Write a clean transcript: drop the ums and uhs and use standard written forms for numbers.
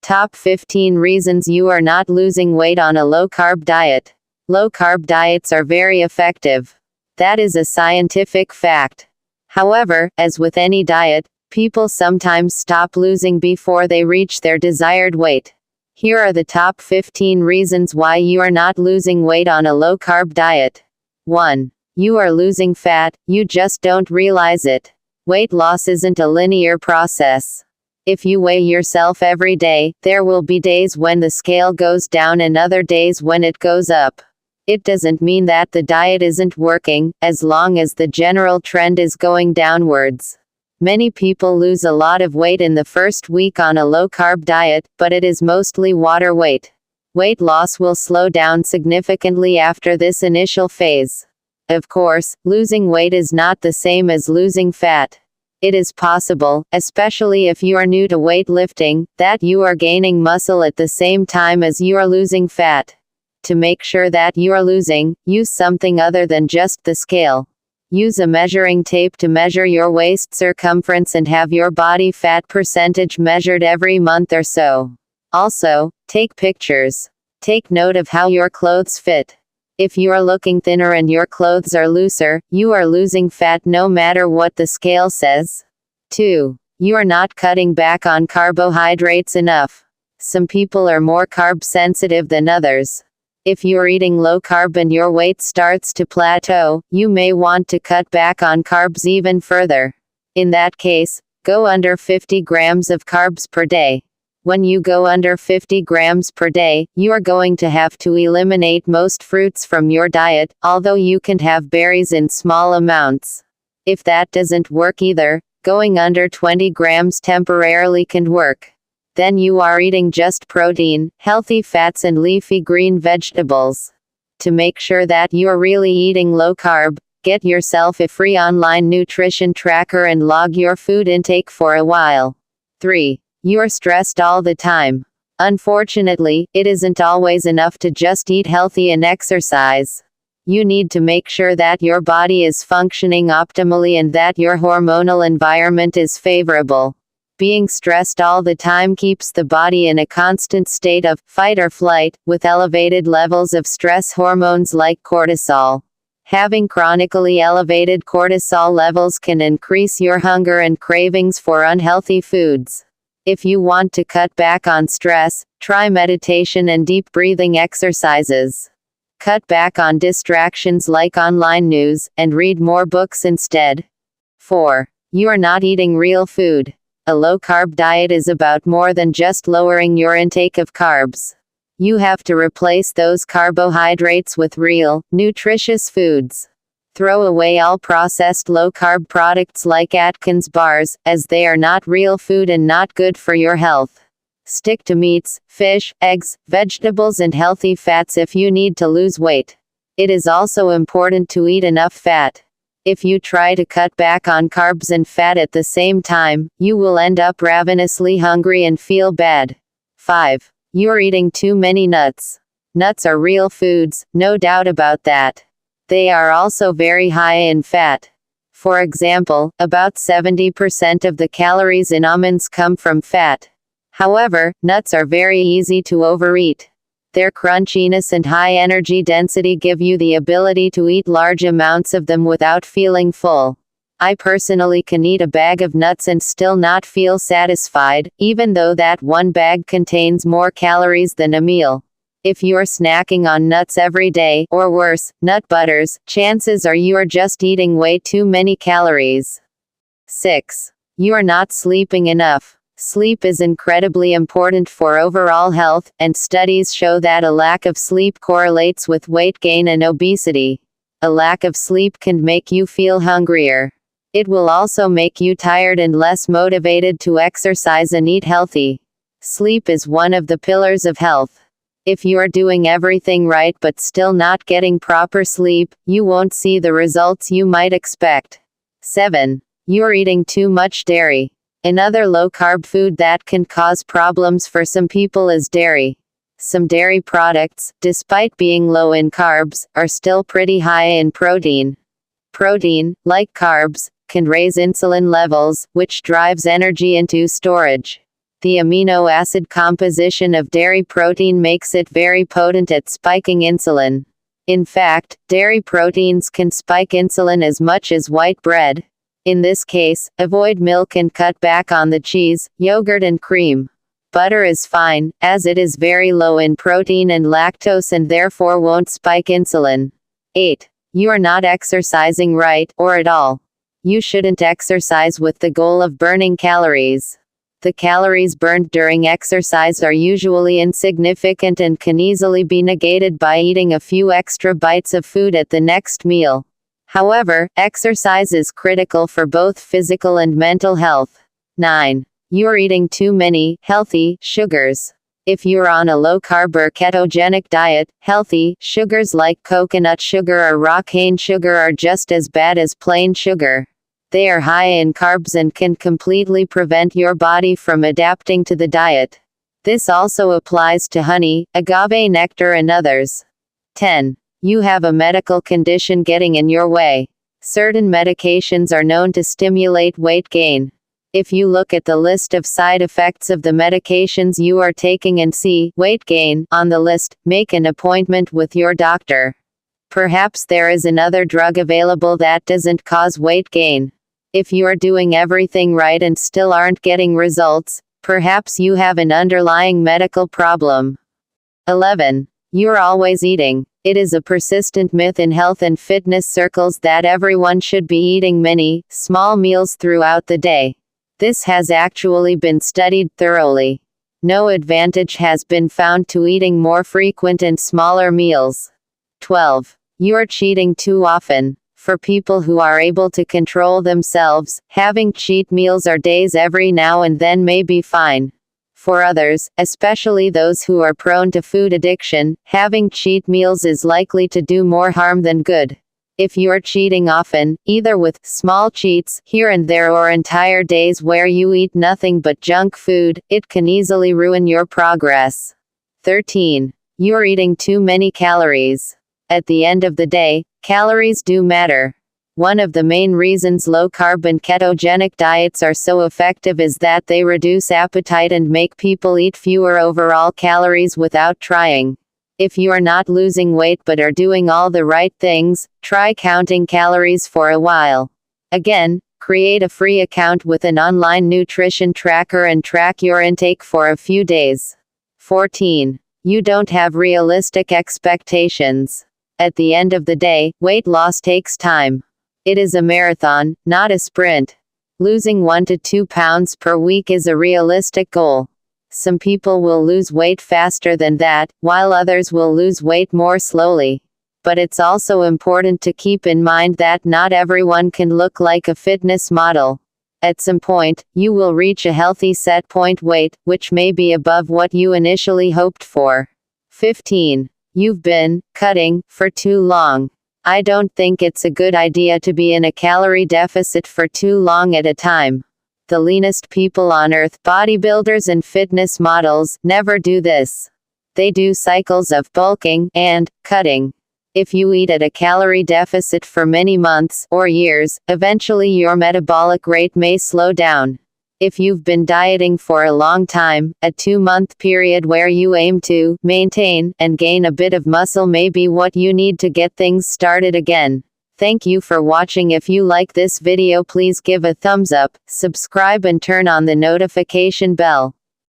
Top 15 reasons you are not losing weight on a low-carb diet. Low-carb diets are very effective. That is a scientific fact. However, as with any diet, people sometimes stop losing before they reach their desired weight. Here are the top 15 reasons why you are not losing weight on a low-carb diet. 1. You are losing fat, you just don't realize it. Weight loss isn't a linear process. If you weigh yourself every day, there will be days when the scale goes down and other days when it goes up. It doesn't mean that the diet isn't working, as long as the general trend is going downwards. Many people lose a lot of weight in the first week on a low-carb diet, but it is mostly water weight. Weight loss will slow down significantly after this initial phase. Of course, losing weight is not the same as losing fat. It is possible, especially if you are new to weightlifting, that you are gaining muscle at the same time as you are losing fat. To make sure that you are losing, use something other than just the scale. Use a measuring tape to measure your waist circumference and have your body fat percentage measured every month or so. Also, take pictures. Take note of how your clothes fit. If you are looking thinner and your clothes are looser, you are losing fat no matter what the scale says. 2. You are not cutting back on carbohydrates enough. Some people are more carb sensitive than others. If you're eating low carb and your weight starts to plateau, you may want to cut back on carbs even further. In that case, go under 50 grams of carbs per day. When you go under 50 grams per day, you are going to have to eliminate most fruits from your diet, although you can have berries in small amounts. If that doesn't work either, going under 20 grams temporarily can work. Then you are eating just protein, healthy fats and leafy green vegetables. To make sure that you are really eating low carb, get yourself a free online nutrition tracker and log your food intake for a while. 3. You are stressed all the time. Unfortunately, it isn't always enough to just eat healthy and exercise. You need to make sure that your body is functioning optimally and that your hormonal environment is favorable. Being stressed all the time keeps the body in a constant state of fight or flight, with elevated levels of stress hormones like cortisol. Having chronically elevated cortisol levels can increase your hunger and cravings for unhealthy foods. If you want to cut back on stress, try meditation and deep breathing exercises. Cut back on distractions like online news, and read more books instead. 4. You are not eating real food. A low-carb diet is about more than just lowering your intake of carbs. You have to replace those carbohydrates with real, nutritious foods. Throw away all processed low-carb products like Atkins bars, as they are not real food and not good for your health. Stick to meats, fish, eggs, vegetables and healthy fats if you need to lose weight. It is also important to eat enough fat. If you try to cut back on carbs and fat at the same time, you will end up ravenously hungry and feel bad. 5. You're eating too many nuts. Nuts are real foods, no doubt about that. They are also very high in fat. For example, about 70% of the calories in almonds come from fat. However, nuts are very easy to overeat. Their crunchiness and high energy density give you the ability to eat large amounts of them without feeling full. I personally can eat a bag of nuts and still not feel satisfied, even though that one bag contains more calories than a meal. If you're snacking on nuts every day, or worse, nut butters, chances are you are just eating way too many calories. 6. You are not sleeping enough. Sleep is incredibly important for overall health, and studies show that a lack of sleep correlates with weight gain and obesity. A lack of sleep can make you feel hungrier. It will also make you tired and less motivated to exercise and eat healthy. Sleep is one of the pillars of health. If you are doing everything right but still not getting proper sleep, you won't see the results you might expect. 7. You're eating too much dairy. Another low-carb food that can cause problems for some people is dairy. Some dairy products, despite being low in carbs, are still pretty high in protein. Protein, like carbs, can raise insulin levels, which drives energy into storage. The amino acid composition of dairy protein makes it very potent at spiking insulin. In fact, dairy proteins can spike insulin as much as white bread. In this case, avoid milk and cut back on the cheese, yogurt and cream. Butter is fine, as it is very low in protein and lactose and therefore won't spike insulin. 8. You are not exercising right, or at all. You shouldn't exercise with the goal of burning calories. The calories burned during exercise are usually insignificant and can easily be negated by eating a few extra bites of food at the next meal. However, exercise is critical for both physical and mental health. 9. You're eating too many, healthy, sugars. If you're on a low-carb or ketogenic diet, healthy sugars like coconut sugar or raw cane sugar are just as bad as plain sugar. They are high in carbs and can completely prevent your body from adapting to the diet. This also applies to honey, agave nectar and others. 10. You have a medical condition getting in your way. Certain medications are known to stimulate weight gain. If you look at the list of side effects of the medications you are taking and see weight gain on the list, make an appointment with your doctor. Perhaps there is another drug available that doesn't cause weight gain. If you are doing everything right and still aren't getting results, perhaps you have an underlying medical problem. 11. You're always eating. It is a persistent myth in health and fitness circles that everyone should be eating many, small meals throughout the day. This has actually been studied thoroughly. No advantage has been found to eating more frequent and smaller meals. 12. You're cheating too often. For people who are able to control themselves, having cheat meals or days every now and then may be fine. For others, especially those who are prone to food addiction, having cheat meals is likely to do more harm than good. If you're cheating often, either with small cheats here and there or entire days where you eat nothing but junk food, it can easily ruin your progress. 13. You're eating too many calories. At the end of the day, calories do matter. One of the main reasons low-carb and ketogenic diets are so effective is that they reduce appetite and make people eat fewer overall calories without trying. If you are not losing weight but are doing all the right things, try counting calories for a while. Again, create a free account with an online nutrition tracker and track your intake for a few days. 14. You don't have realistic expectations. At the end of the day, weight loss takes time. It is a marathon, not a sprint. Losing 1 to 2 pounds per week is a realistic goal. Some people will lose weight faster than that, while others will lose weight more slowly. But it's also important to keep in mind that not everyone can look like a fitness model. At some point, you will reach a healthy set point weight, which may be above what you initially hoped for. 15. You've been cutting for too long. I don't think it's a good idea to be in a calorie deficit for too long at a time. The leanest people on earth, bodybuilders and fitness models, never do this. They do cycles of bulking and cutting. If you eat at a calorie deficit for many months or years, eventually your metabolic rate may slow down. If you've been dieting for a long time, a 2-month period where you aim to maintain and gain a bit of muscle may be what you need to get things started again. Thank you for watching. If you like this video, please give a thumbs up, subscribe and turn on the notification bell.